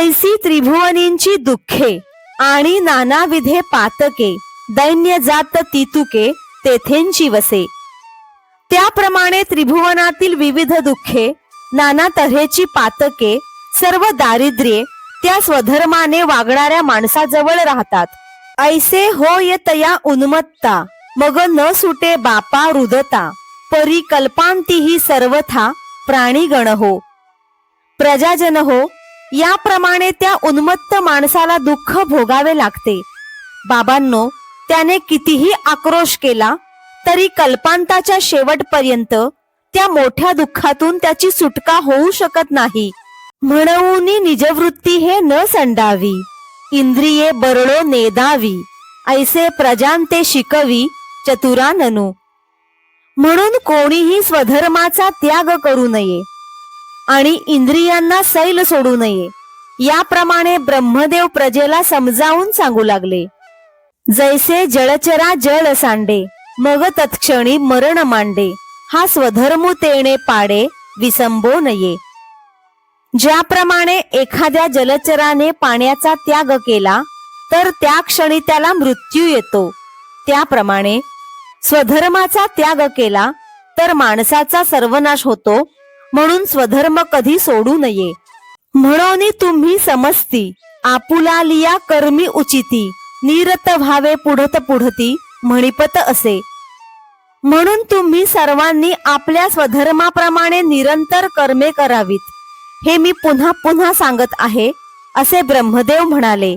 ऐसी त्रिभुवनींची दुःखे आणि नानाविधे पातके, दैन्य जात तितुके तेथेंची वसे. त्याप्रमाणे त्रिभुवनातील विविध दुःखे, नाना तऱ्हेची पातके, सर्व दारिद्र्ये त्या स्वधर्माने वागणाऱ्या माणसाजवळ राहतात. ऐसे होय तया उन्मत्ता, मग न सुटे बापा रुदता, परिकल्पांती ही सर्वथा प्राणीगण हो. प्रजाजन हो, याप्रमाणे त्या उन्मत्त माणसाला दुःख भोगावे लागते. बाबांनो, त्याने कितीही आक्रोश केला तरी कल्पांताच्या शेवटपर्यंत त्या मोठ्या दुःखातून त्याची सुटका होऊ शकत नाही. म्हणून निजवृत्ती हे न संडावी, इंद्रिये बरळो नेदावी, ऐसे प्रजांते शिकवी चतुराननु. म्हणून कोणीही स्वधर्माचा त्याग करू नये आणि इंद्रियांना सैल सोडू नये, याप्रमाणे ब्रह्मदेव प्रजेला समजावून सांगू लागले. जैसे जळचरा जळ सांडे, मग तत्क्षणी मरण मांडे, हा स्वधर्मू तेणे पाडे विसंबो नये. ज्याप्रमाणे एखाद्या जलचराने पाण्याचा त्याग केला तर त्या क्षणी त्याला मृत्यू येतो, त्याप्रमाणे स्वधर्माचा त्याग केला तर माणसाचा सर्वनाश होतो. म्हणून स्वधर्म कधी सोडू नये. म्हणून तुम्ही समजती आपुला लिया कर्मी उचिती, निरत व्हावे पुढत पुढती म्हणिपत असे. म्हणून तुम्ही सर्वांनी आपल्या स्वधर्माप्रमाणे निरंतर कर्मे करावीत, हे मी पुन्हा पुन्हा सांगत आहे, असे ब्रह्मदेव म्हणाले.